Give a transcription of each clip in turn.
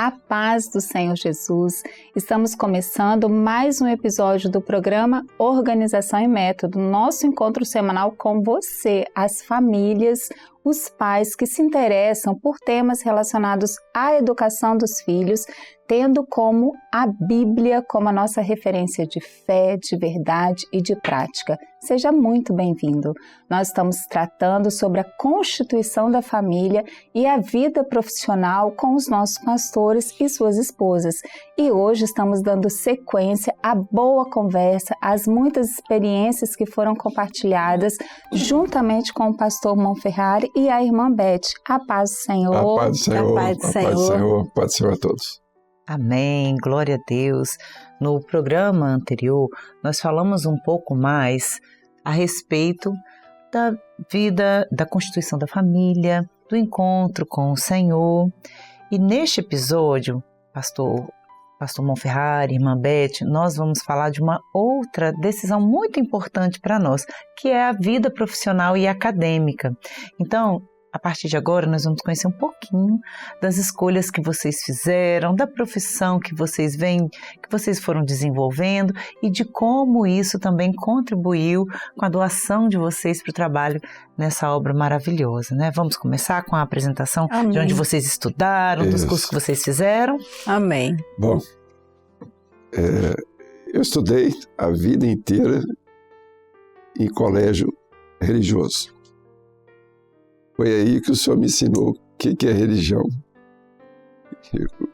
A paz do Senhor Jesus. Estamos começando mais um episódio do programa Organização e Método, nosso encontro semanal com você, as famílias, os pais que se interessam por temas relacionados à educação dos filhos, tendo como a Bíblia como a nossa referência de fé, de verdade e de prática. Seja muito bem-vindo. Nós estamos tratando sobre a constituição da família e a vida profissional com os nossos pastores e suas esposas. E hoje estamos dando sequência à boa conversa, às muitas experiências que foram compartilhadas juntamente com o pastor Monferrari e a irmã Beth. A paz do Senhor. A paz do Senhor. A paz do Senhor. A paz do Senhor. A paz do Senhor a todos. Amém, glória a Deus. No programa anterior, nós falamos um pouco mais a respeito da vida, da constituição da família, do encontro com o Senhor. E neste episódio, pastor Monferrari, irmã Beth, nós vamos falar de uma outra decisão muito importante para nós, que é a vida profissional e acadêmica. Então, a partir de agora, nós vamos conhecer um pouquinho das escolhas que vocês fizeram, da profissão que vocês foram desenvolvendo e de como isso também contribuiu com a doação de vocês para o trabalho nessa obra maravilhosa, né? Vamos começar com a apresentação de onde vocês estudaram, dos cursos que vocês fizeram? Amém. Bom, eu estudei a vida inteira em colégio religioso. Foi aí que o Senhor me ensinou o que é religião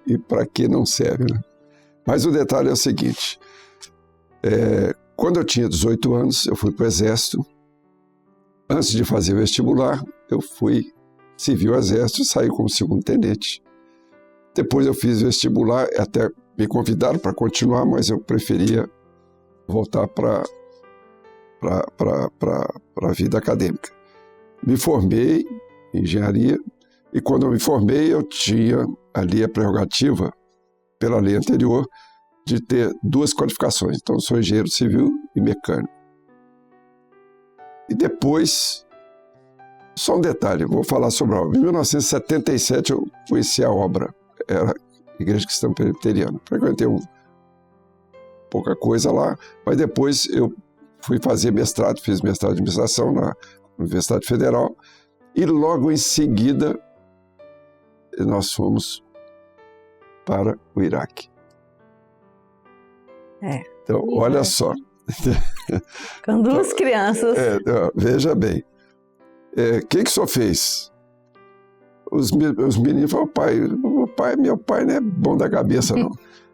e para que não serve, né? Mas o detalhe é o seguinte, quando eu tinha 18 anos, eu fui para o Exército. Antes de fazer o vestibular, eu fui civil Exército e saí como segundo-tenente. Depois eu fiz o vestibular, até me convidaram para continuar, mas eu preferia voltar para a vida acadêmica. Me formei em engenharia e quando eu me formei eu tinha ali a prerrogativa, pela lei anterior, de ter 2 qualificações. Então eu sou engenheiro civil e mecânico. E depois, só um detalhe, eu vou falar sobre a obra. Em 1977 eu conheci a obra, era a Igreja Cristã Presbiteriana. Frequentei pouca coisa lá, mas depois eu fui fazer mestrado, fiz mestrado de administração na Universidade Federal, e logo em seguida nós fomos para o Iraque. Então, olha só. Com 2 crianças. Veja bem, o que o senhor fez? Os meninos falaram, meu pai não é bom da cabeça não.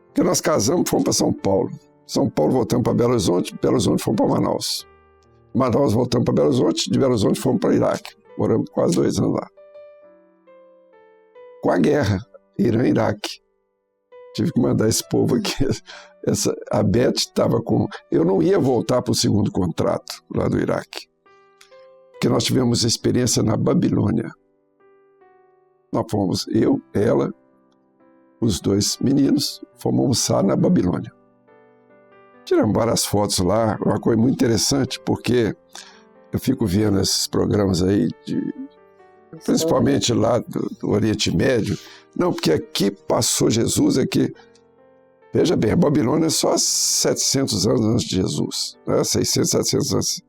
Porque nós casamos, fomos para São Paulo. São Paulo voltamos para Belo Horizonte fomos para Manaus. Manaus voltamos para Belo Horizonte, de Belo Horizonte fomos para Iraque. Moramos quase 2 anos lá. Com a guerra, Irã e Iraque. Tive que mandar esse povo aqui. A Beth estava com... Eu não ia voltar para o segundo contrato lá do Iraque. Porque nós tivemos experiência na Babilônia. Nós fomos, eu, ela, os 2 meninos, fomos almoçar na Babilônia. Tiramos várias fotos lá, uma coisa muito interessante, porque eu fico vendo esses programas aí, principalmente lá do Oriente Médio. Não, porque aqui passou Jesus, aqui... Veja bem, a Babilônia é só 700 anos antes de Jesus, né? 600, 700 anos.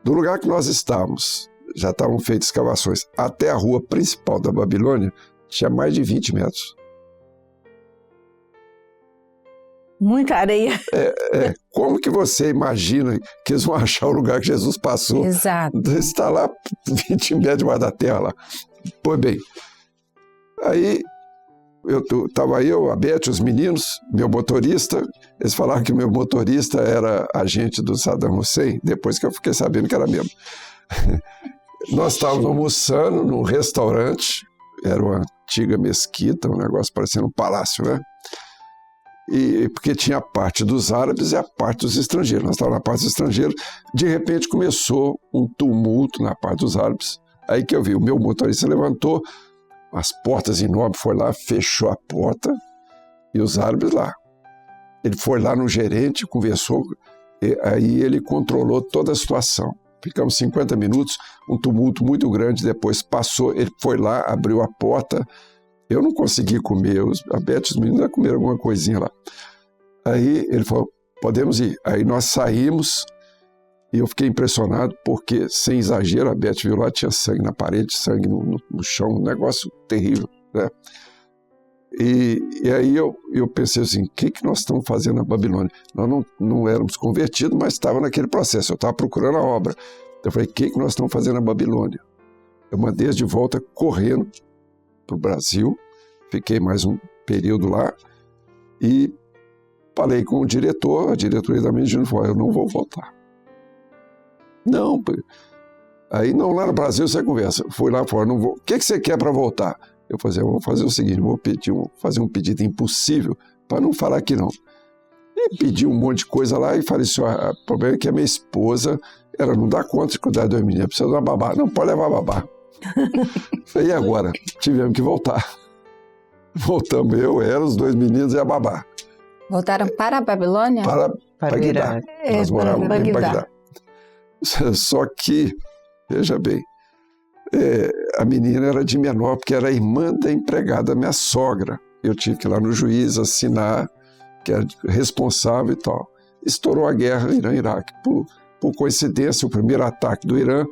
Do lugar que nós estávamos, já estavam feitas escavações, até a rua principal da Babilônia, tinha mais de 20 metros. Muita areia. Como que você imagina que eles vão achar o lugar que Jesus passou? Exato. Está lá 20 metros debaixo da terra lá. Pois bem, aí estava eu, a Beth, os meninos, meu motorista. Eles falaram que meu motorista era agente do Saddam Hussein, depois que eu fiquei sabendo que era mesmo. Nós estávamos almoçando num restaurante, era uma antiga mesquita, um negócio parecendo um palácio, né? E porque tinha a parte dos árabes e a parte dos estrangeiros. Nós estávamos na parte dos estrangeiros. De repente começou um tumulto na parte dos árabes. Aí que eu vi, o meu motorista levantou, as portas enormes, foi lá, fechou a porta e os árabes lá. Ele foi lá no gerente, conversou, e aí ele controlou toda a situação. Ficamos 50 minutos, um tumulto muito grande, depois passou, ele foi lá, abriu a porta, Eu não consegui comer, a Beth e os meninos comeram alguma coisinha lá. Aí ele falou, podemos ir. Aí nós saímos e eu fiquei impressionado porque, sem exagero, a Beth viu lá, tinha sangue na parede, sangue no chão, um negócio terrível, né? E aí eu pensei assim, o que nós estamos fazendo na Babilônia? Nós não éramos convertidos, mas estava naquele processo, eu estava procurando a obra. Eu falei, o que nós estamos fazendo na Babilônia? Eu mandei de volta correndo para o Brasil, fiquei mais um período lá e falei com o diretor, a diretoria da Medina falou, eu não vou voltar. Não, aí não, lá no Brasil você conversa. Fui lá fora, não vou. O que você quer para voltar? Eu falei, eu vou fazer o seguinte, fazer um pedido impossível para não falar que não. E pedi um monte de coisa lá e falei assim, o problema é que a minha esposa, ela não dá conta de cuidar das meninas, precisa de uma babá. Não, pode levar babá. Falei, e agora? Tivemos que voltar. Voltamos, os 2 meninos e a babá. Voltaram para a Babilônia? Para Bagdá. Nós morávamos em Bagdá. Só que, veja bem, a menina era de menor, porque era irmã da empregada, minha sogra. Eu tive que ir lá no juiz assinar, que era responsável e tal. Estourou a guerra Irã-Iraque. Por coincidência, o primeiro ataque do Irã,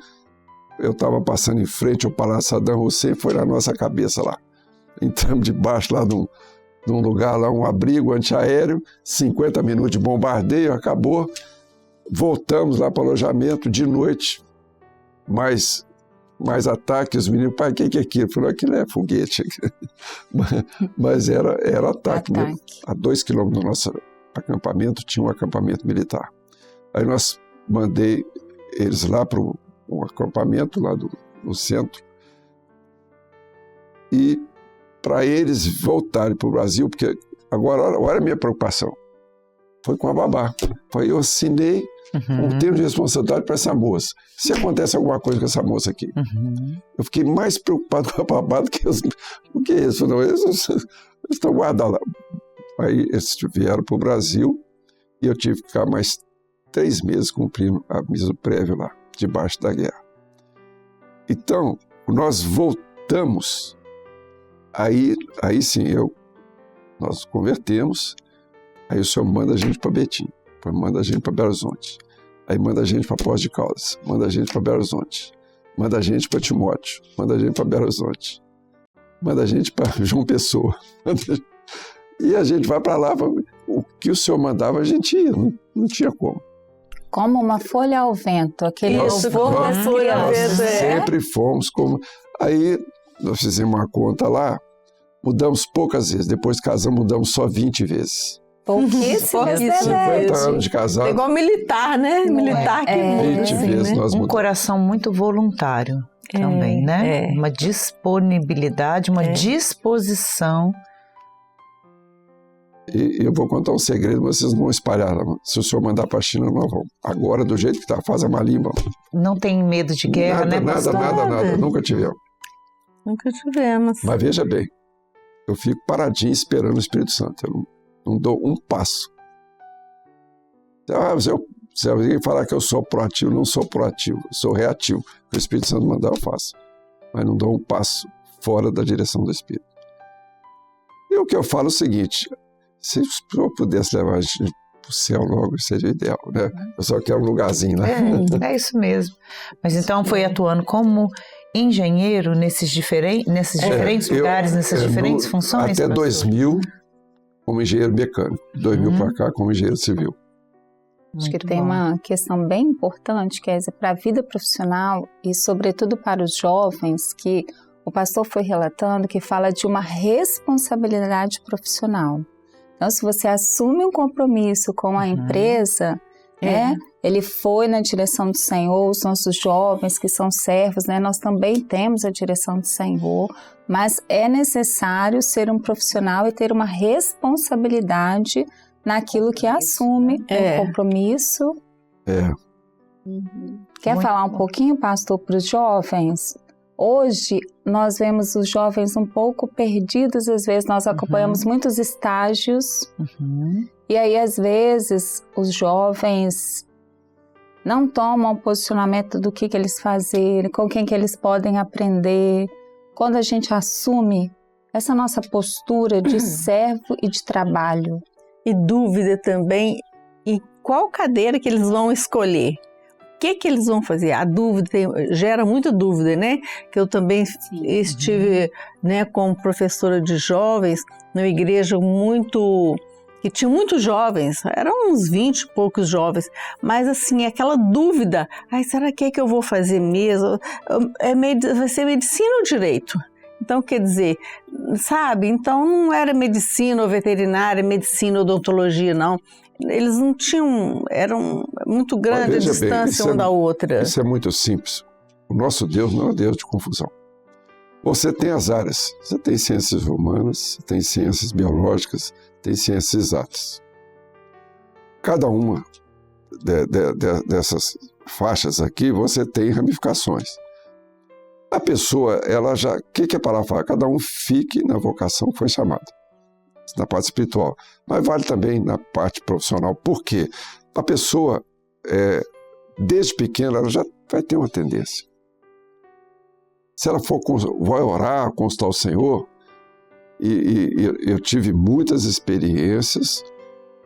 eu estava passando em frente ao Palácio Saddam Hussein, foi na nossa cabeça lá. Entramos debaixo lá de um lugar, lá, um abrigo antiaéreo, 50 minutos de bombardeio, acabou. Voltamos lá para o alojamento de noite, mais ataques, os meninos, pai, o que é aquilo? Eu falei, aquilo é foguete. Mas era ataque mesmo. A 2 quilômetros do nosso acampamento tinha um acampamento militar. Aí mandei eles lá para um acampamento lá no centro e para eles voltarem para o Brasil, porque agora, olha a minha preocupação, foi com a babá. Eu assinei um termo de responsabilidade para essa moça. Se acontece alguma coisa com essa moça aqui, eu fiquei mais preocupado com a babá do que o que é isso? Não, eles estão guardados lá. Aí eles vieram para o Brasil e eu tive que ficar mais 3 meses cumprindo aviso prévio lá, debaixo da guerra. Então, nós voltamos, aí sim, nós convertemos, aí o senhor manda a gente para Betim, manda a gente para Belo Horizonte, aí manda a gente para Poços de Caldas, manda a gente para Belo Horizonte, manda a gente para Timóteo, manda a gente para Belo Horizonte, manda a gente para João Pessoa, e a gente vai para lá, o que o senhor mandava a gente ia, não tinha como. Como uma folha ao vento, aquele louvor das crianças. Nós sempre fomos como... Aí nós fizemos uma conta lá, mudamos poucas vezes, depois de casamos mudamos só 20 vezes. Pouquíssimas, 50 anos de casado. É igual militar, né? Militar que muda. 20 vezes nós mudamos. Coração muito voluntário também, né? Uma disponibilidade, uma disposição. E eu vou contar um segredo, mas vocês não vão espalhar. Se o senhor mandar para a China, nós vamos. Agora, do jeito que está, faz a malimba. Não tem medo de guerra, nada, né? Nada. Nunca tivemos. Nunca tivemos. Mas veja bem, eu fico paradinho esperando o Espírito Santo. Eu não dou um passo. Se alguém falar que eu sou proativo, não sou proativo, eu sou reativo. O Espírito Santo mandar, eu faço. Mas não dou um passo fora da direção do Espírito. E o que eu falo é o seguinte... Se eu pudesse levar a gente para o céu logo, seria ideal, né? Eu só quero um lugarzinho lá. É isso mesmo. Mas então foi atuando como engenheiro nesses diferentes lugares, nessas diferentes funções? Até 2000, como engenheiro mecânico. 2000 para cá, como engenheiro civil. Acho que tem uma questão bem importante, que é para a vida profissional e, sobretudo, para os jovens, que o pastor foi relatando, que fala de uma responsabilidade profissional. Então, se você assume um compromisso com a empresa, né, ele foi na direção do Senhor, os nossos jovens que são servos, né, nós também temos a direção do Senhor, mas é necessário ser um profissional e ter uma responsabilidade naquilo que assume um compromisso. Quer falar um pouquinho, pastor, para os jovens? Hoje, nós vemos os jovens um pouco perdidos, às vezes nós acompanhamos muitos estágios, e aí, às vezes, os jovens não tomam posicionamento do que eles fazem, com quem que eles podem aprender. Quando a gente assume essa nossa postura de servo e de trabalho. E dúvida também em qual cadeira que eles vão escolher. O que eles vão fazer? A dúvida gera muita dúvida, né? Que eu também estive, né, como professora de jovens numa igreja que tinha muitos jovens, eram uns 20 e poucos jovens, mas assim, aquela dúvida, será que eu vou fazer mesmo? Vai ser medicina ou direito? Então, quer dizer, sabe? Então, não era medicina ou veterinária, medicina ou odontologia, não. Eles não tinham, eram muito grande a distância uma da outra. Isso é muito simples. O nosso Deus não é Deus de confusão. Você tem as áreas, você tem ciências humanas, você tem ciências biológicas, tem ciências exatas. Cada uma dessas faixas aqui, você tem ramificações. A pessoa, ela já... O que a palavra fala? Cada um fique na vocação que foi chamado. Na parte espiritual. Mas vale também na parte profissional. Por quê? A pessoa, desde pequena, ela já vai ter uma tendência. Se ela vai orar, consultar o Senhor, e eu tive muitas experiências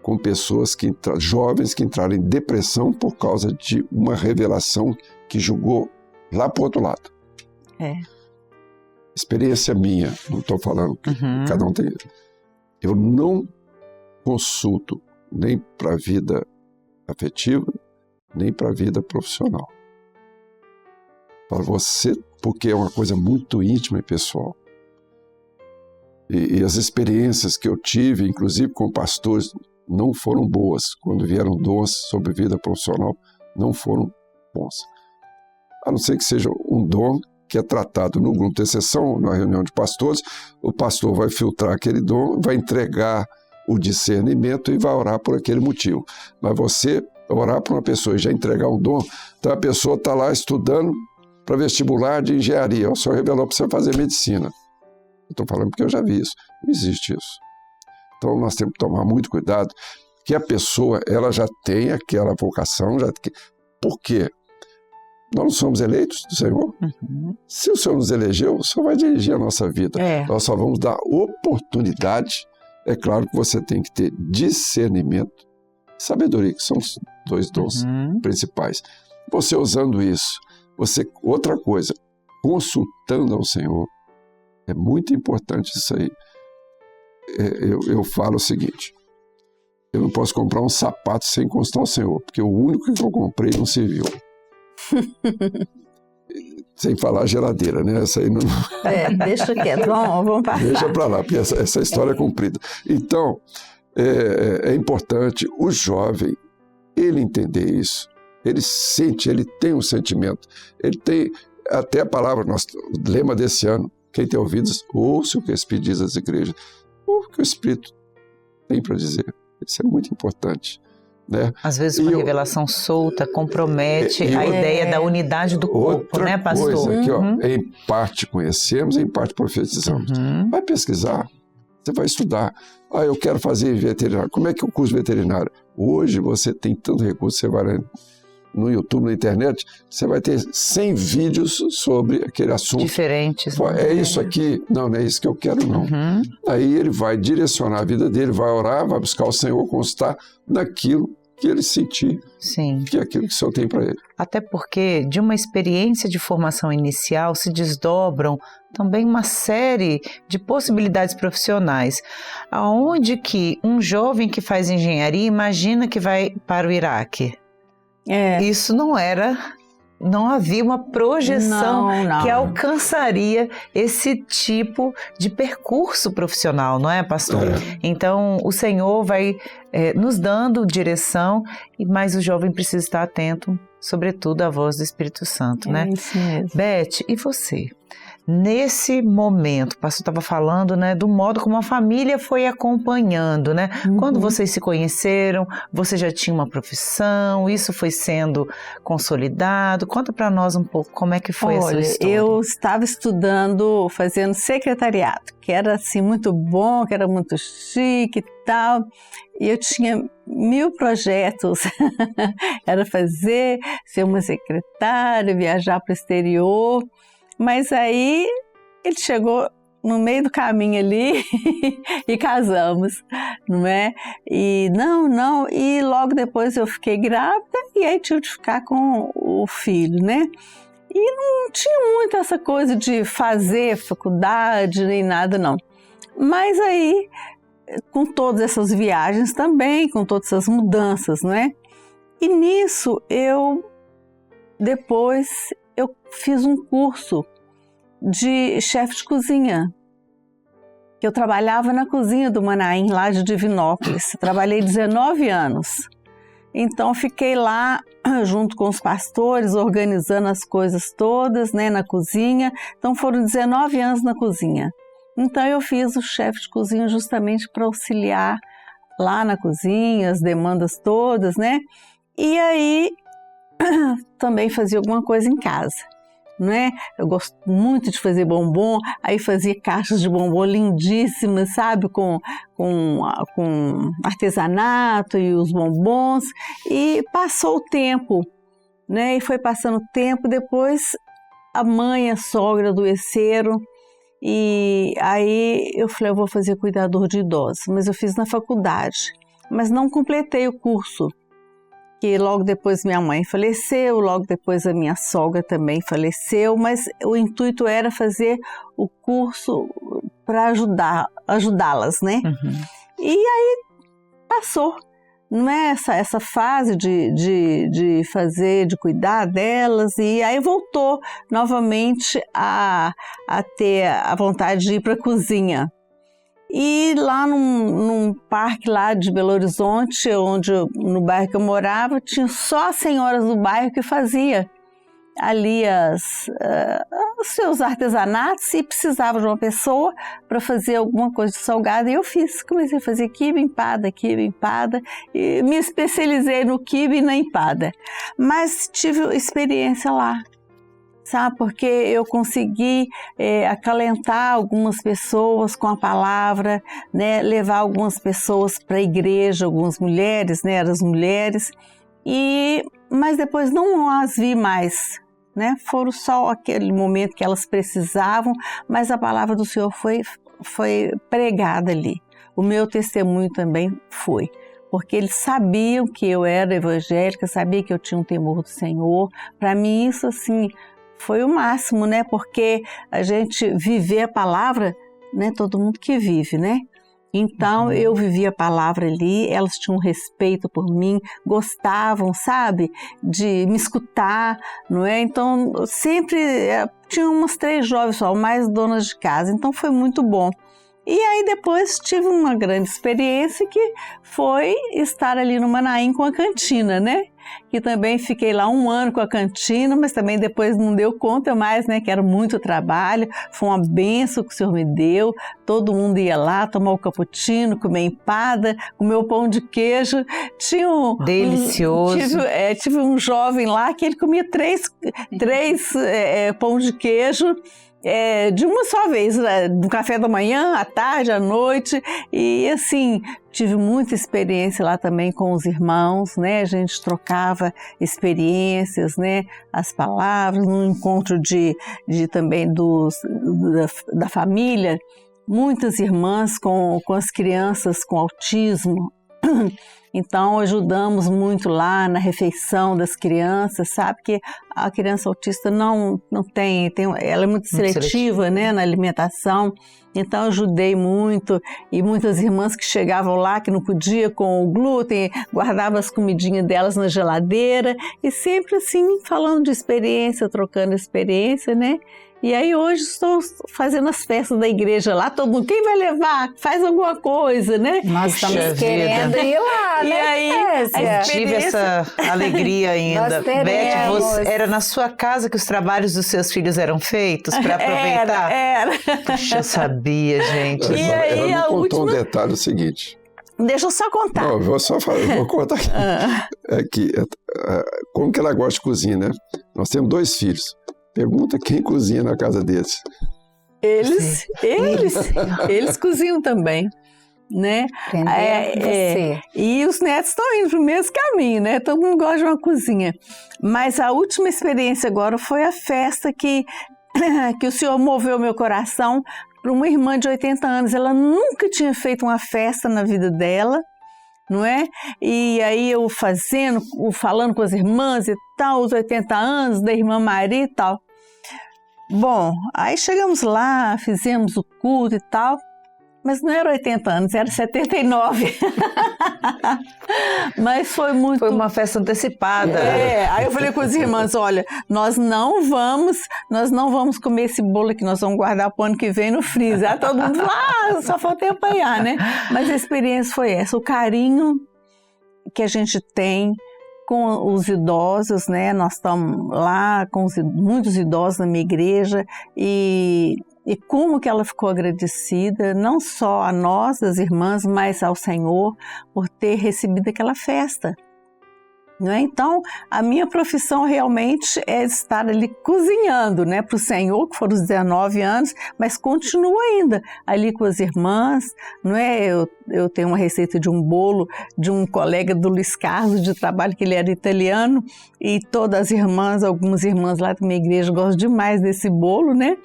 com pessoas jovens que entraram em depressão por causa de uma revelação que jogou lá para o outro lado. Experiência minha, não estou falando que cada um tem. Eu não consulto nem para a vida afetiva, nem para a vida profissional. Para você, porque é uma coisa muito íntima e pessoal. E as experiências que eu tive, inclusive com pastores, não foram boas. Quando vieram dons sobre vida profissional, não foram bons. A não ser que seja um dom que é tratado no grupo de exceção, na reunião de pastores, o pastor vai filtrar aquele dom, vai entregar o discernimento e vai orar por aquele motivo. Mas você orar para uma pessoa e já entregar um dom, então a pessoa está lá estudando para vestibular de engenharia, o Senhor revelou para você fazer medicina. Eu estou falando porque eu já vi isso, não existe isso. Então nós temos que tomar muito cuidado, que a pessoa ela já tem aquela vocação, por quê? Nós não somos eleitos do Senhor. Se o Senhor nos elegeu, o Senhor vai dirigir a nossa vida. Nós só vamos dar oportunidade. É claro que você tem que ter discernimento, sabedoria, que são os dois dons principais. Você usando isso, outra coisa, consultando ao Senhor, é muito importante isso aí. Eu falo o seguinte, eu não posso comprar um sapato sem consultar ao Senhor, porque o único que eu comprei não serviu. Sem falar geladeira, né? Essa aí não... Deixa quieto, vamos passar. Deixa para lá, porque essa história é comprida. Então, é importante o jovem, ele entender isso. Ele sente, ele tem um sentimento. Ele tem, até a palavra, o lema desse ano, quem tem ouvidos, ouça o que o Espírito diz às igrejas. O que o Espírito tem para dizer. Isso é muito importante. Né? Às vezes uma revelação solta compromete a ideia da unidade do corpo, né, pastor? Outra coisa aqui, ó, em parte conhecemos, em parte profetizamos. Vai pesquisar, você vai estudar. Eu quero fazer veterinário. Como é que eu curso veterinário? Hoje você tem tanto recurso, você vai no YouTube, na internet, você vai ter 100 vídeos sobre aquele assunto. Diferentes. É isso aqui? Não é isso que eu quero, não. Aí ele vai direcionar a vida dele, vai orar, vai buscar o Senhor, constar naquilo que ele sentir, que é aquilo que o Senhor tem para ele. Até porque de uma experiência de formação inicial se desdobram também uma série de possibilidades profissionais, aonde que um jovem que faz engenharia imagina que vai para o Iraque. Isso não havia uma projeção que alcançaria esse tipo de percurso profissional, não é, pastor? Então, o Senhor vai nos dando direção, mas o jovem precisa estar atento, sobretudo à voz do Espírito Santo, né? Isso mesmo. Beth, e você? Nesse momento, o pastor estava falando, né, do modo como a família foi acompanhando, né? Quando vocês se conheceram, você já tinha uma profissão, isso foi sendo consolidado? Conta para nós um pouco como é que foi essa história. Eu estava estudando, fazendo secretariado, que era assim muito bom, que era muito chique e tal, e eu tinha 1000 projetos, era ser uma secretária, viajar para o exterior. Mas aí ele chegou no meio do caminho ali e casamos, não é? E e logo depois eu fiquei grávida e aí tive de ficar com o filho, né? E não tinha muito essa coisa de fazer faculdade nem nada, não. Mas aí, com todas essas viagens também, com todas essas mudanças, não é? E nisso, depois eu fiz um curso de chefe de cozinha, que eu trabalhava na cozinha do Manaim, lá de Divinópolis. Trabalhei 19 anos. Então, fiquei lá junto com os pastores, organizando as coisas todas, né, na cozinha. Então, foram 19 anos na cozinha. Então, eu fiz o chefe de cozinha justamente para auxiliar lá na cozinha, as demandas todas, né? E aí, também fazia alguma coisa em casa, né? Eu gosto muito de fazer bombom, aí fazia caixas de bombom lindíssimas, sabe? Com artesanato e os bombons. E passou o tempo, né? E foi passando o tempo, depois a mãe e a sogra adoeceram. E aí eu falei, eu vou fazer cuidador de idosos, mas eu fiz na faculdade, mas não completei o curso, que logo depois minha mãe faleceu, logo depois a minha sogra também faleceu, mas o intuito era fazer o curso para ajudá-las, né? Uhum. E aí passou, não é essa fase de fazer, de cuidar delas, e aí voltou novamente a ter a vontade de ir para a cozinha. E lá num parque lá de Belo Horizonte, no bairro que eu morava, tinha só as senhoras do bairro que fazia ali os seus artesanatos e precisava de uma pessoa para fazer alguma coisa de salgado. E eu comecei a fazer quibe, empada, e me especializei no quibe e na empada. Mas tive experiência lá, sabe? Porque eu consegui acalentar algumas pessoas com a palavra, né? Levar algumas pessoas para a igreja, algumas mulheres, né? Eram as mulheres, mas depois não as vi mais, né? Foram só aquele momento que elas precisavam, mas a palavra do Senhor foi pregada ali. O meu testemunho também foi. Porque eles sabiam que eu era evangélica, sabiam que eu tinha um temor do Senhor. Para mim isso, assim, foi o máximo, né? Porque a gente viver a palavra, né? Todo mundo que vive, né? Então, eu vivia a palavra ali, elas tinham respeito por mim, gostavam, sabe? De me escutar, não é? Então, sempre tinha umas 3 jovens só, mais donas de casa, então foi muito bom. E aí depois tive uma grande experiência que foi estar ali no Manaim com a cantina, né? Que também fiquei lá 1 ano com a cantina, mas também depois não deu conta mais, né? Que era muito trabalho, foi uma bênção que o Senhor me deu. Todo mundo ia lá tomar o cappuccino, comer empada, comer o pão de queijo. Delicioso. Tive um jovem lá que ele comia 3 pão de queijo, de uma só vez, no café da manhã, à tarde, à noite, e assim, tive muita experiência lá também com os irmãos, né? A gente trocava experiências, né? As palavras, no encontro também da família, muitas irmãs com as crianças com autismo. Então, ajudamos muito lá na refeição das crianças, sabe? Que a criança autista não tem, ela é muito seletiva, né, na alimentação. Então, ajudei muito, e muitas irmãs que chegavam lá, que não podia com o glúten, guardavam as comidinhas delas na geladeira, e sempre assim, falando de experiência, trocando experiência, né? E aí hoje estou fazendo as festas da igreja lá, todo mundo, quem vai levar? Faz alguma coisa, né? Nós estamos querendo ir lá, né? E aí, tive essa alegria ainda. Beth, era na sua casa que os trabalhos dos seus filhos eram feitos para aproveitar? Era. Puxa, eu sabia, gente. E aí, ela me contou um detalhe, o seguinte. Deixa eu só contar. Não, eu vou contar aqui. Como que ela gosta de cozinha, né? Nós temos 2 filhos. Pergunta quem cozinha na casa deles. Eles cozinham também, né? E os netos estão indo para o mesmo caminho, né? Todo mundo gosta de uma cozinha. Mas a última experiência agora foi a festa que o Senhor moveu meu coração para uma irmã de 80 anos, ela nunca tinha feito uma festa na vida dela, não é? E aí eu falando com as irmãs e tal, os 80 anos da irmã Maria e tal. Bom, aí chegamos lá, fizemos o culto e tal, mas não era 80 anos, era 79. Mas foi muito... Foi uma festa antecipada. Aí eu falei com as irmãs, olha, nós não vamos comer esse bolo aqui, nós vamos guardar para o ano que vem no freezer. Aí todo mundo falou, só faltei apanhar, né? Mas a experiência foi essa, o carinho que a gente tem com os idosos, né? Nós estamos lá com muitos idosos na minha igreja e como que ela ficou agradecida, não só a nós, as irmãs, mas ao Senhor por ter recebido aquela festa. Não é? Então, a minha profissão realmente é estar ali cozinhando, né, para o Senhor, que foram os 19 anos, mas continuo ainda ali com as irmãs. Não é? Eu tenho uma receita de um bolo de um colega do Luiz Carlos de trabalho, que ele era italiano, e todas as irmãs, algumas irmãs lá da minha igreja gostam demais desse bolo, né?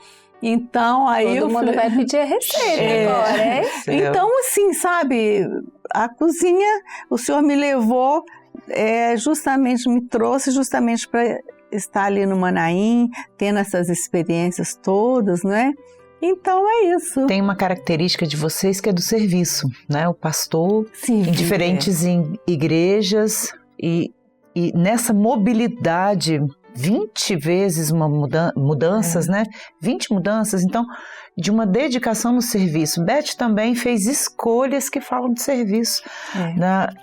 Então, aí todo mundo vai pedir a receita agora, hein? Então, assim, sabe, a cozinha, o Senhor me levou, me trouxe justamente para estar ali no Manaim, tendo essas experiências todas, não é? Então, é isso. Tem uma característica de vocês que é do serviço, né? O pastor, sim, em diferentes igrejas e nessa mobilidade 20 vezes mudanças, né? 20 mudanças, então, de uma dedicação no serviço. Beth também fez escolhas que falam de serviço,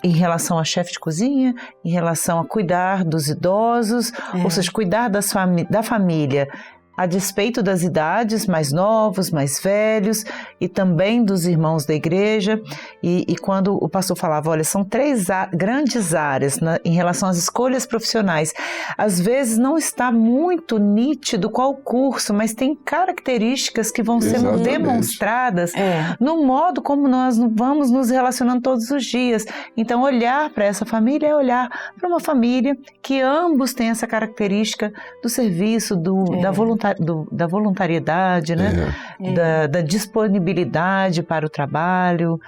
em relação a chefe de cozinha, em relação a cuidar dos idosos, ou seja, cuidar da família, a despeito das idades, mais novos, mais velhos, e também dos irmãos da igreja. E quando o pastor falava, olha, são 3 grandes áreas em relação às escolhas profissionais. Às vezes não está muito nítido qual curso, mas tem características que vão ser demonstradas no modo como nós vamos nos relacionando todos os dias. Então, olhar para essa família é olhar para uma família que ambos têm essa característica do serviço, da voluntariedade, né? Da disponibilidade para o trabalho.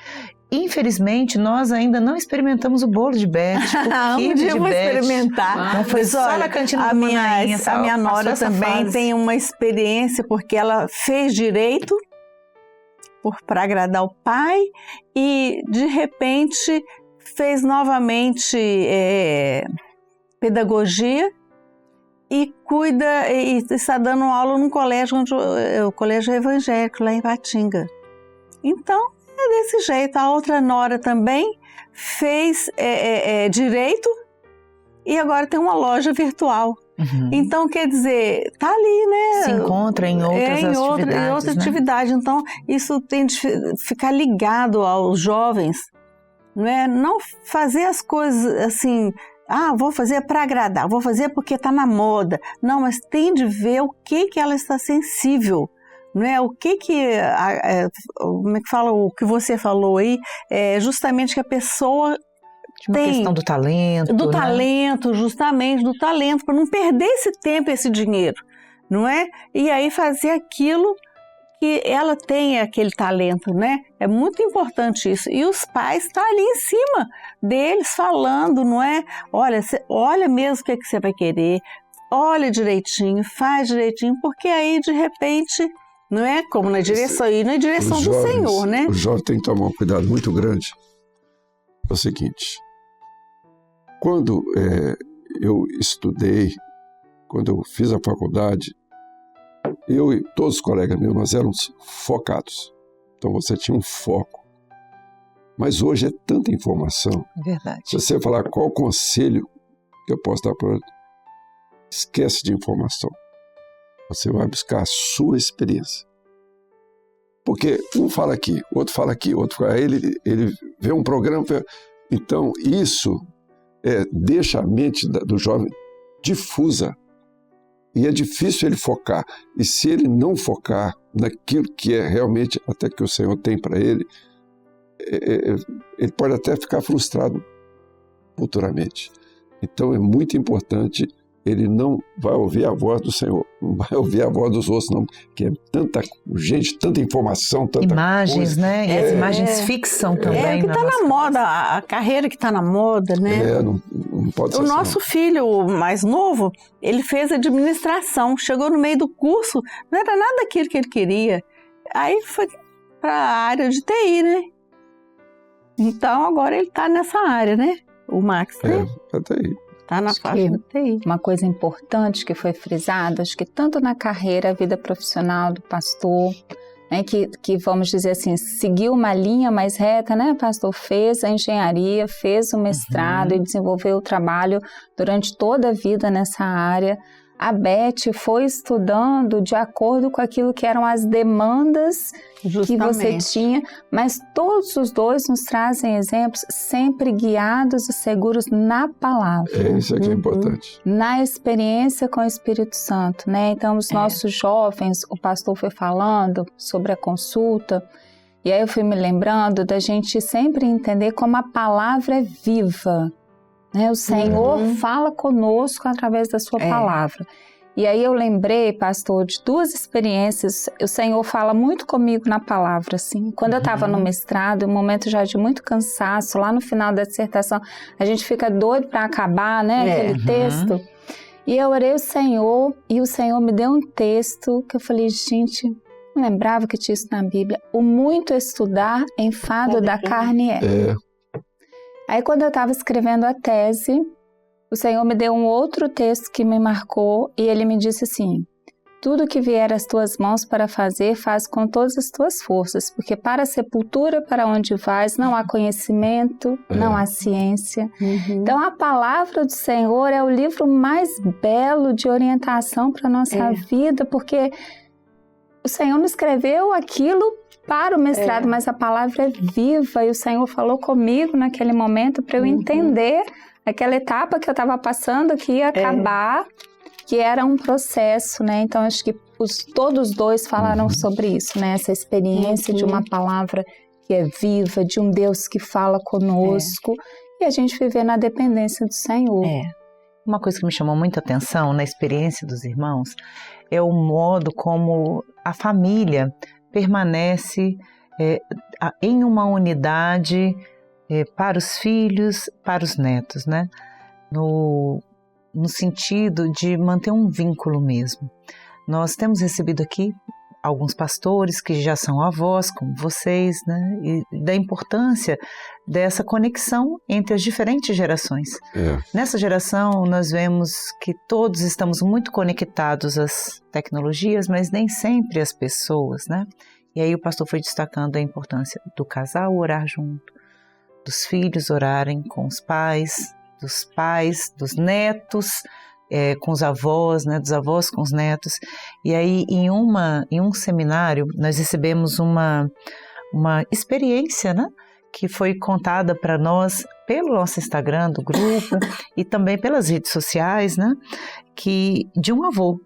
Infelizmente, nós ainda não experimentamos o bolo de Beth. Um dia eu vou experimentar. Não foi só na cantina do Manaim. A minha nora também tem uma experiência, porque ela fez direito para agradar o pai e, de repente, fez novamente pedagogia e cuida e está dando aula num colégio, o colégio evangélico lá em Patinga. Então, é desse jeito. A outra nora também fez direito e agora tem uma loja virtual. Então, quer dizer, tá ali, né? Se encontra em outras atividades. Então, isso tem de ficar ligado aos jovens, não é? Não fazer as coisas assim... vou fazer para agradar, vou fazer porque está na moda. Não, mas tem de ver o que ela está sensível, não é? Como é que fala, o que você falou aí, justamente que a pessoa tem... Uma questão do talento. Do talento, justamente, do talento, para não perder esse tempo e esse dinheiro, não é? E aí fazer aquilo que ela tem aquele talento, né? É muito importante isso. E os pais estão ali em cima deles falando, não é? Olha mesmo o que você vai querer, olha direitinho, faz direitinho, porque aí, de repente, não é como na direção, e na direção do Senhor, né? O jovem tem que tomar um cuidado muito grande. É o seguinte, quando eu estudei, quando eu fiz a faculdade, eu e todos os colegas meus, nós éramos focados. Então você tinha um foco. Mas hoje é tanta informação. É verdade. Se você falar qual conselho que eu posso dar para ele, esquece de informação. Você vai buscar a sua experiência. Porque um fala aqui, outro fala aqui, outro fala... Aí ele vê um programa... Então isso deixa a mente do jovem difusa. E é difícil ele focar. E se ele não focar naquilo que é realmente até que o Senhor tem para ele, ele pode até ficar frustrado futuramente. Então é muito importante ele não vai ouvir a voz do Senhor, não vai ouvir a voz dos outros, não, porque é tanta gente, tanta informação, tanta imagens, coisa. né? E as imagens fixam também. É que está na moda, a carreira que está na moda, né? Não pode ser o assim, nosso filho mais novo, ele fez administração, chegou no meio do curso, não era nada aquilo que ele queria. Aí foi para a área de TI, né? Então agora ele está nessa área, né? O Max, né? Até aí. Está na faixa da TI. Uma coisa importante que foi frisada, acho que tanto na carreira, a vida profissional do pastor, né, que vamos dizer assim, seguiu uma linha mais reta, né? O pastor fez a engenharia, fez o mestrado e desenvolveu o trabalho durante toda a vida nessa área. A Beth foi estudando de acordo com aquilo que eram as demandas que você tinha, mas todos os dois nos trazem exemplos sempre guiados e seguros na palavra. Isso aqui é importante. Na experiência com o Espírito Santo, né? Então, os nossos jovens, o pastor foi falando sobre a consulta, e aí eu fui me lembrando da gente sempre entender como a palavra é viva. Né? O Senhor fala conosco através da sua palavra. E aí eu lembrei, pastor, de duas experiências. O Senhor fala muito comigo na palavra, assim. Quando eu estava no mestrado, um momento já de muito cansaço, lá no final da dissertação, a gente fica doido para acabar, né? Aquele texto. E eu orei o Senhor, e o Senhor me deu um texto que eu falei, gente, não lembrava que tinha isso na Bíblia. O muito estudar enfado da carne é. Aí quando eu estava escrevendo a tese, o Senhor me deu um outro texto que me marcou e Ele me disse assim, tudo que vier às tuas mãos para fazer, faz com todas as tuas forças, porque para a sepultura para onde vais não há conhecimento, não há ciência. Então a palavra do Senhor é o livro mais belo de orientação para a nossa vida, porque o Senhor não escreveu aquilo para o mestrado, mas a palavra é viva e o Senhor falou comigo naquele momento para eu entender aquela etapa que eu estava passando, que ia acabar, que era um processo, né? Então, acho que todos dois falaram sobre isso, né? Essa experiência de uma palavra que é viva, de um Deus que fala conosco e a gente viver na dependência do Senhor. Uma coisa que me chamou muita atenção na experiência dos irmãos é o modo como a família permanece em uma unidade para os filhos, para os netos, né? No sentido de manter um vínculo mesmo. Nós temos recebido aqui alguns pastores que já são avós, como vocês, né? E da importância dessa conexão entre as diferentes gerações. Nessa geração, nós vemos que todos estamos muito conectados às tecnologias, mas nem sempre às pessoas, né? E aí o pastor foi destacando a importância do casal orar junto, dos filhos orarem com os pais, dos netos, com os avós, né, dos avós com os netos. E aí, em um seminário, nós recebemos uma experiência, né, que foi contada para nós pelo nosso Instagram do grupo e também pelas redes sociais, né, de um avô.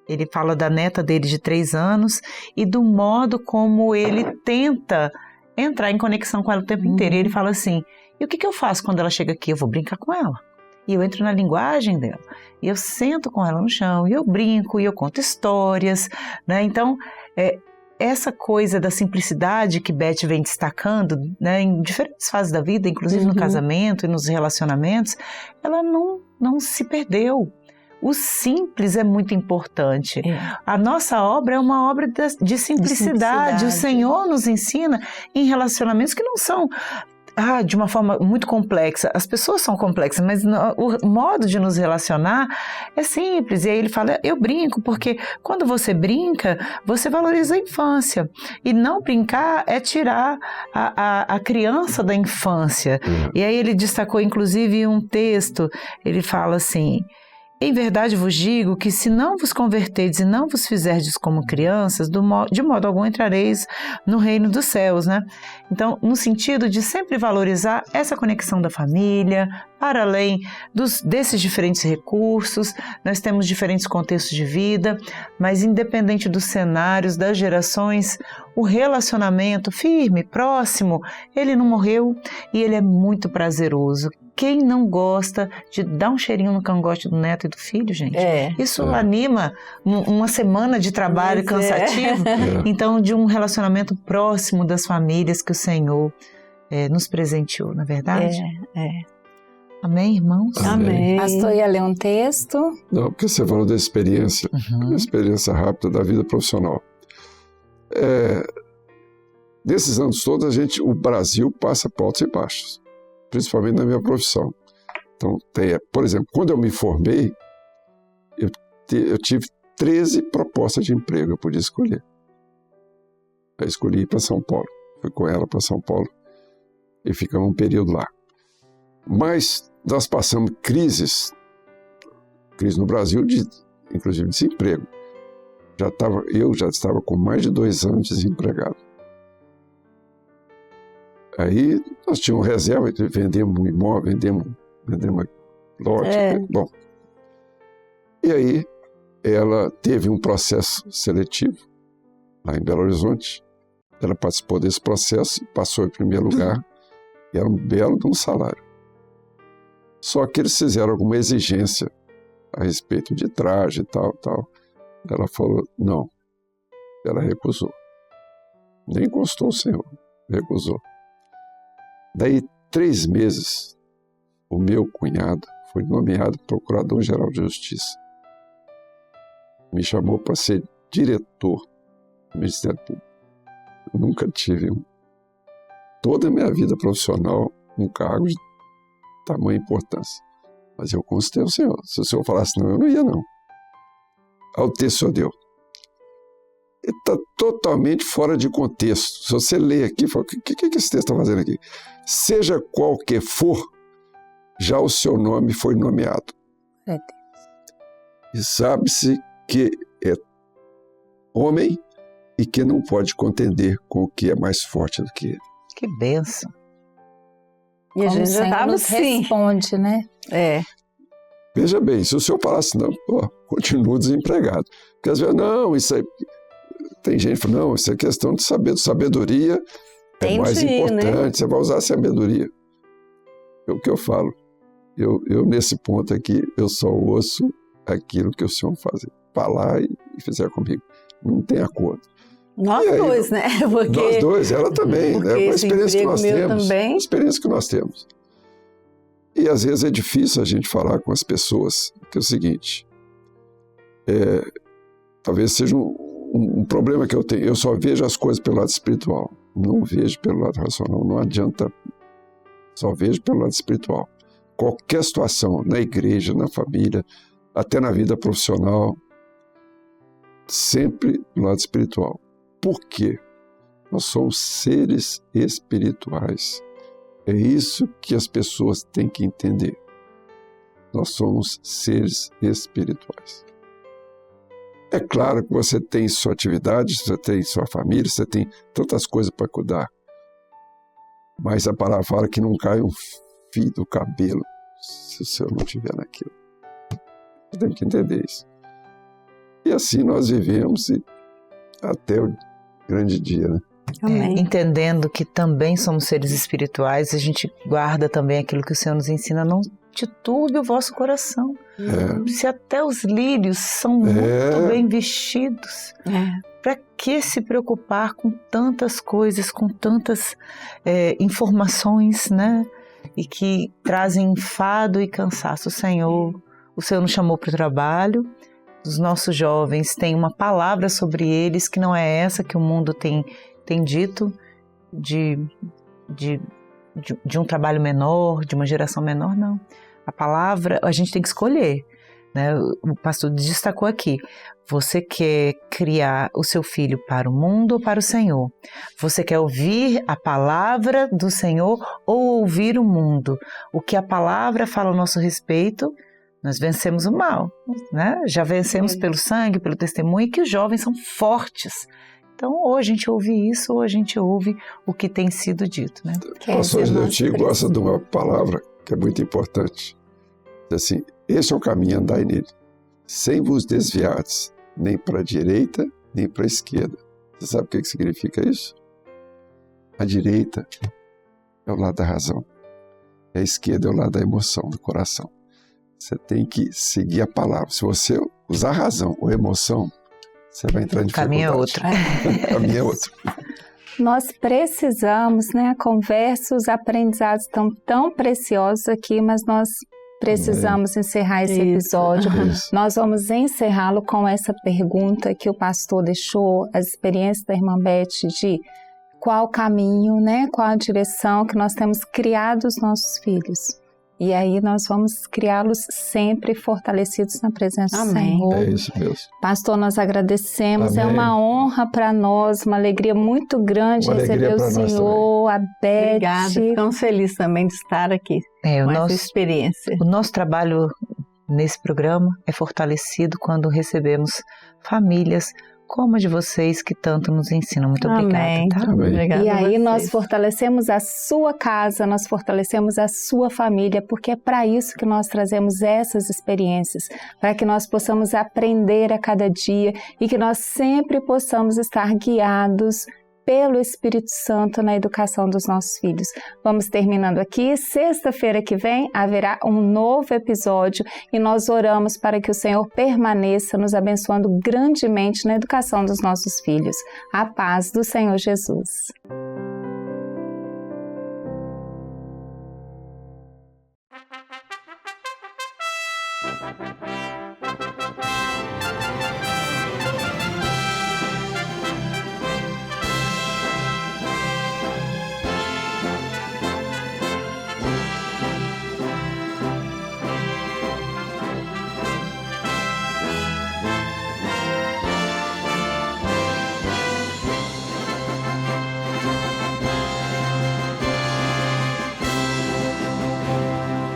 Ele fala da neta dele de 3 anos e do modo como ele tenta entrar em conexão com ela o tempo inteiro. E ele fala assim, e o que eu faço quando ela chega aqui? Eu vou brincar com ela. E eu entro na linguagem dela. E eu sento com ela no chão, e eu brinco, e eu conto histórias, né? Então, essa coisa da simplicidade que Beth vem destacando, né, em diferentes fases da vida, inclusive no casamento e nos relacionamentos, ela não se perdeu. O simples é muito importante. A nossa obra é uma obra de simplicidade. O Senhor nos ensina em relacionamentos que não são de uma forma muito complexa. As pessoas são complexas, mas o modo de nos relacionar é simples. E aí ele fala, eu brinco, porque quando você brinca, você valoriza a infância. E não brincar é tirar a criança da infância. E aí ele destacou, inclusive, um texto, ele fala assim, em verdade vos digo que se não vos converterdes e não vos fizerdes como crianças, de modo algum entrareis no reino dos céus, né? Então, no sentido de sempre valorizar essa conexão da família, para além desses diferentes recursos, nós temos diferentes contextos de vida, mas independente dos cenários, das gerações, o relacionamento firme, próximo, ele não morreu e ele é muito prazeroso. quem não gosta de dar um cheirinho no cangote do neto e do filho, gente? Isso anima uma semana de trabalho cansativo. Então, de um relacionamento próximo das famílias que o Senhor nos presenteou, na verdade? Amém, irmãos? Amém. Pastor, ia ler um texto? Não, porque você falou da experiência, experiência rápida da vida profissional. Nesses anos todos, o Brasil passa por altos e baixos, principalmente na minha profissão. Então, por exemplo, quando eu me formei, eu tive 13 propostas de emprego, eu podia escolher. Eu escolhi ir para São Paulo, fui com ela para São Paulo e ficamos um período lá. Mas nós passamos crise no Brasil, inclusive de desemprego. Eu já estava com mais de 2 anos desempregado. Aí nós tínhamos reserva, vendemos um imóvel, vendemos lote. Bom. E aí ela teve um processo seletivo lá em Belo Horizonte. Ela participou desse processo, passou em primeiro lugar, e era um belo de um salário. Só que eles fizeram alguma exigência a respeito de traje e tal. Ela falou, não. Ela recusou. Nem encostou o Senhor, recusou. Daí, 3 meses, o meu cunhado foi nomeado Procurador-Geral de Justiça. Me chamou para ser diretor do Ministério Público. Eu nunca tive toda a minha vida profissional um cargo de tamanha importância. Mas eu consultei o Senhor. Se o Senhor falasse não, eu não ia não. Aí o texto só deu. Ele está totalmente fora de contexto. Se você ler aqui, fala, o que esse texto está fazendo aqui? Seja qual que for, já o seu nome foi nomeado. E sabe-se que é homem e que não pode contender com o que é mais forte do que ele. Que bênção. E a gente já estava assim. Responde, né? Veja bem, se o senhor falasse não, continuo desempregado. Porque às vezes, não, isso aí... Tem gente que fala, não, isso é questão de sabedoria é mais importante, né? Você vai usar a sabedoria. É o que eu falo. Eu nesse ponto aqui, eu só ouço aquilo que o senhor falar e fizer comigo. Não tem acordo. Nós dois, né? Nós dois, ela também, né? Com a experiência que nós temos. Também. A experiência que nós temos. E às vezes é difícil a gente falar com as pessoas, que é o seguinte, talvez seja um problema que eu tenho. Eu só vejo as coisas pelo lado espiritual. Não vejo pelo lado racional. Não adianta. Só vejo pelo lado espiritual. Qualquer situação, na igreja, na família, até na vida profissional, sempre do lado espiritual. Por quê? Nós somos seres espirituais. É isso que as pessoas têm que entender. Nós somos seres espirituais. É claro que você tem sua atividade, você tem sua família, você tem tantas coisas para cuidar. Mas a palavra fala que não cai um fio do cabelo se o senhor não estiver naquilo. Você tem que entender isso. E assim nós vivemos até o grande dia, né? Entendendo que também somos seres espirituais, a gente guarda também aquilo que o Senhor nos ensina, não te turbe o vosso coração. Se até os lírios são muito bem vestidos, para que se preocupar com tantas coisas, com tantas informações, né? E que trazem enfado e cansaço. O Senhor nos chamou para o trabalho. Os nossos jovens têm uma palavra sobre eles que não é essa que o mundo tem dito, de um trabalho menor, de uma geração menor, não. A palavra, a gente tem que escolher, né? O pastor destacou aqui, você quer criar o seu filho para o mundo ou para o Senhor? Você quer ouvir a palavra do Senhor ou ouvir o mundo? O que a palavra fala ao nosso respeito, nós vencemos o mal, né? Já vencemos pelo sangue, pelo testemunho, e que os jovens são fortes. Então, ou a gente ouve isso, ou a gente ouve o que tem sido dito, né? O pastor Gilberto gosta de uma palavra que é muito importante. Diz assim, este é o caminho, andai nele, sem vos desviardes, nem para a direita, nem para a esquerda. Você sabe o que significa isso? A direita é o lado da razão. e a esquerda é o lado da emoção, do coração. Você tem que seguir a palavra. Se você usar razão ou emoção, você vai entrar em dificuldade. O caminho é outro. O caminho é outro. Nós precisamos, né? A conversa, os aprendizados estão tão preciosos aqui, mas nós precisamos encerrar esse episódio. Nós vamos encerrá-lo com essa pergunta que o pastor deixou, as experiências da irmã Beth de qual caminho, né? Qual a direção que nós temos criado os nossos filhos. E aí nós vamos criá-los sempre fortalecidos na presença do Senhor. É isso mesmo. Pastor, nós agradecemos. Amém. É uma honra para nós, uma alegria muito grande receber o Senhor, a Beth. Obrigada, ficamos felizes também de estar aqui com essa experiência. O nosso trabalho nesse programa é fortalecido quando recebemos famílias como a de vocês que tanto nos ensinam. Muito obrigada. Tá? Obrigada. E aí nós fortalecemos a sua casa, nós fortalecemos a sua família, porque é para isso que nós trazemos essas experiências, para que nós possamos aprender a cada dia e que nós sempre possamos estar guiados pelo Espírito Santo na educação dos nossos filhos. Vamos terminando aqui. Sexta-feira que vem haverá um novo episódio e nós oramos para que o Senhor permaneça nos abençoando grandemente na educação dos nossos filhos. A paz do Senhor Jesus.